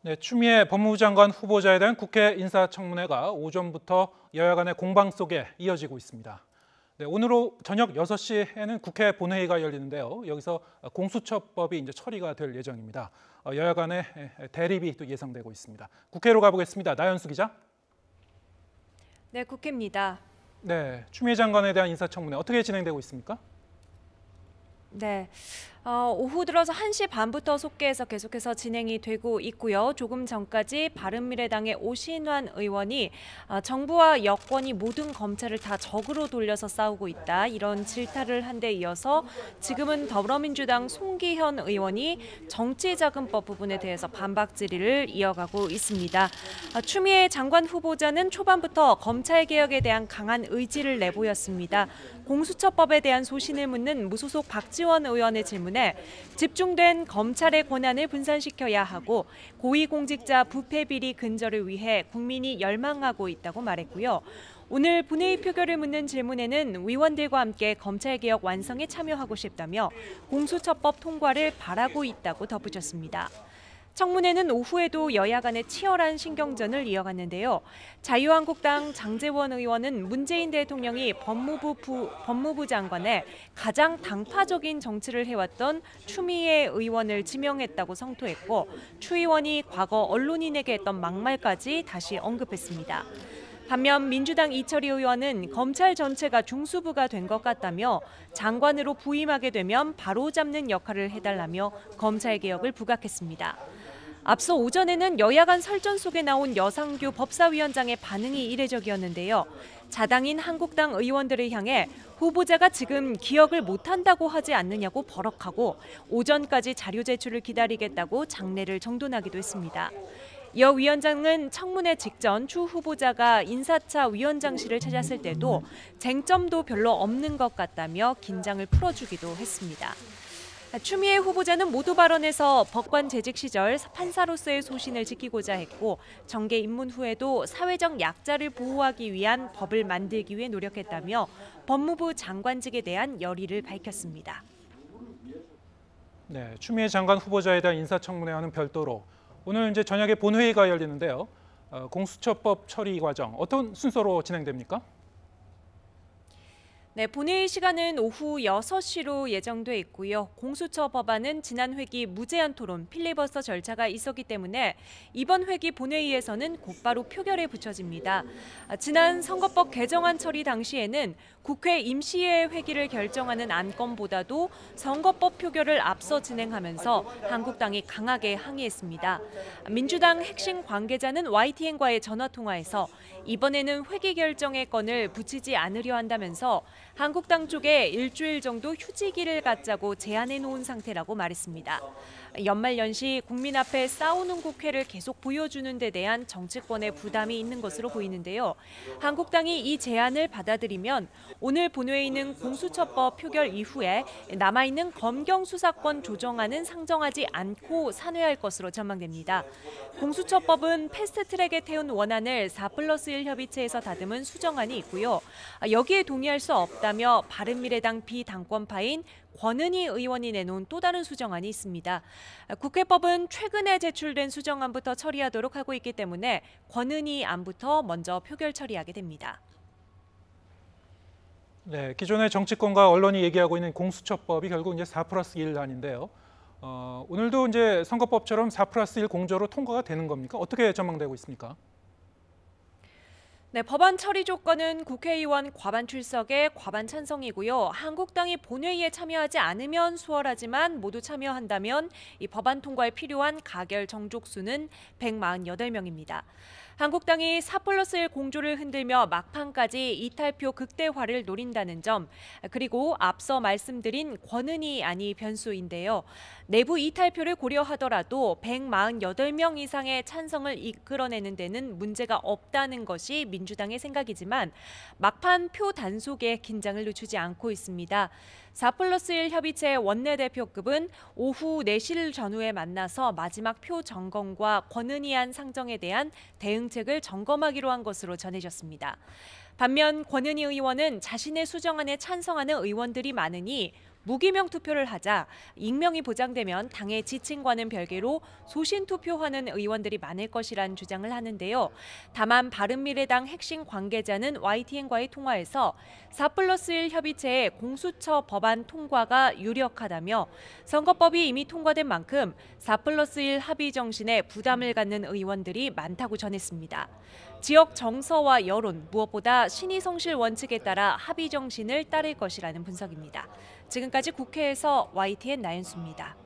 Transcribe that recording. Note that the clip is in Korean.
네, 추미애 법무부 장관 후보자에 대한 국회 인사청문회가 오전부터 여야 간의 공방 속에 이어지고 있습니다. 네, 오늘 저녁 6시에는 국회 본회의가 열리는데요. 여기서 공수처법이 이제 처리가 될 예정입니다. 여야 간의 대립이 또 예상되고 있습니다. 국회로 가보겠습니다. 나연수 기자. 네, 국회입니다. 네, 추미애 장관에 대한 인사청문회 어떻게 진행되고 있습니까? 네, 오후 들어서 1시 반부터 속개해서 계속해서 진행이 되고 있고요. 조금 전까지 바른미래당의 오신환 의원이 정부와 여권이 모든 검찰을 다 적으로 돌려서 싸우고 있다. 이런 질타를 한 데 이어서 지금은 더불어민주당 송기현 의원이 정치자금법 부분에 대해서 반박 질의를 이어가고 있습니다. 추미애 장관 후보자는 초반부터 검찰개혁에 대한 강한 의지를 내보였습니다. 공수처법에 대한 소신을 묻는 무소속 박지원 의원의 질문에 집중된 검찰의 권한을 분산시켜야 하고 고위공직자 부패 비리 근절을 위해 국민이 열망하고 있다고 말했고요. 오늘 본회의 표결을 묻는 질문에는 위원들과 함께 검찰개혁 완성에 참여하고 싶다며 공수처법 통과를 바라고 있다고 덧붙였습니다. 청문회는 오후에도 여야 간의 치열한 신경전을 이어갔는데요. 자유한국당 장제원 의원은 문재인 대통령이 법무부 장관에 가장 당파적인 정치를 해왔던 추미애 의원을 지명했다고 성토했고 추 의원이 과거 언론인에게 했던 막말까지 다시 언급했습니다. 반면 민주당 이철희 의원은 검찰 전체가 중수부가 된 것 같다며 장관으로 부임하게 되면 바로잡는 역할을 해달라며 검찰개혁을 부각했습니다. 앞서 오전에는 여야 간 설전 속에 나온 여상규 법사위원장의 반응이 이례적이었는데요. 자당인 한국당 의원들을 향해 후보자가 지금 기억을 못한다고 하지 않느냐고 버럭하고 오전까지 자료 제출을 기다리겠다고 장례를 정돈하기도 했습니다. 여 위원장은 청문회 직전 추 후보자가 인사차 위원장실을 찾았을 때도 쟁점도 별로 없는 것 같다며 긴장을 풀어주기도 했습니다. 추미애 후보자는 모두 발언에서 법관 재직 시절 판사로서의 소신을 지키고자 했고 정계 입문 후에도 사회적 약자를 보호하기 위한 법을 만들기 위해 노력했다며 법무부 장관직에 대한 열의를 밝혔습니다. 네, 추미애 장관 후보자에 대한 인사청문회와는 별도로 오늘 이제 저녁에 본회의가 열리는데요. 공수처법 처리 과정 어떤 순서로 진행됩니까? 네, 본회의 시간은 오후 6시로 예정돼 있고요. 공수처 법안은 지난 회기 무제한 토론, 필리버스터 절차가 있었기 때문에 이번 회기 본회의에서는 곧바로 표결에 붙여집니다. 지난 선거법 개정안 처리 당시에는 국회 임시회 회기를 결정하는 안건보다도 선거법 표결을 앞서 진행하면서 한국당이 강하게 항의했습니다. 민주당 핵심 관계자는 YTN과의 전화통화에서 이번에는 회기 결정의 건을 붙이지 않으려 한다면서 한국당 쪽에 일주일 정도 휴지기를 갖자고 제안해 놓은 상태라고 말했습니다. 연말연시 국민 앞에 싸우는 국회를 계속 보여주는 데 대한 정치권의 부담이 있는 것으로 보이는데요. 한국당이 이 제안을 받아들이면 오늘 본회의는 공수처법 표결 이후에 남아있는 검경 수사권 조정안은 상정하지 않고 산회할 것으로 전망됩니다. 공수처법은 패스트트랙에 태운 원안을 4+1 협의체에서 다듬은 수정안이 있고요. 여기에 동의할 수 없다며 바른미래당 비당권파인 권은희 의원이 내놓은 또 다른 수정안이 있습니다. 국회법은 최근에 제출된 수정안부터 처리하도록 하고 있기 때문에 권은희 안부터 먼저 표결 처리하게 됩니다. 네, 기존의 정치권과 언론이 얘기하고 있는 공수처법이 결국 이제 4+1 안인데요. 오늘도 이제 선거법처럼 4+1 공조로 통과가 되는 겁니까? 어떻게 전망되고 있습니까? 네, 법안 처리 조건은 국회의원 과반 출석에 과반 찬성이고요. 한국당이 본회의에 참여하지 않으면 수월하지만 모두 참여한다면 이 법안 통과에 필요한 가결 정족수는 148명입니다. 한국당이 4+1 공조를 흔들며 막판까지 이탈표 극대화를 노린다는 점, 그리고 앞서 말씀드린 권은희 안이 변수인데요. 내부 이탈표를 고려하더라도 148명 이상의 찬성을 이끌어내는 데는 문제가 없다는 것이 민주당의 생각이지만 막판 표 단속에 긴장을 늦추지 않고 있습니다. 4+1 협의체 원내대표급은 오후 4시 전후에 만나서 마지막 표 점검과 권은희 안 상정에 대한 대응책을 점검하기로 한 것으로 전해졌습니다. 반면 권은희 의원은 자신의 수정안에 찬성하는 의원들이 많으니 무기명 투표를 하자 익명이 보장되면 당의 지침과는 별개로 소신 투표하는 의원들이 많을 것이란 주장을 하는데요. 다만 바른미래당 핵심 관계자는 YTN과의 통화에서 4+1 협의체의 공수처 법안 통과가 유력하다며 선거법이 이미 통과된 만큼 4+1 합의 정신에 부담을 갖는 의원들이 많다고 전했습니다. 지역 정서와 여론, 무엇보다 신의 성실 원칙에 따라 합의 정신을 따를 것이라는 분석입니다. 지금까지 국회에서 YTN 나연수입니다.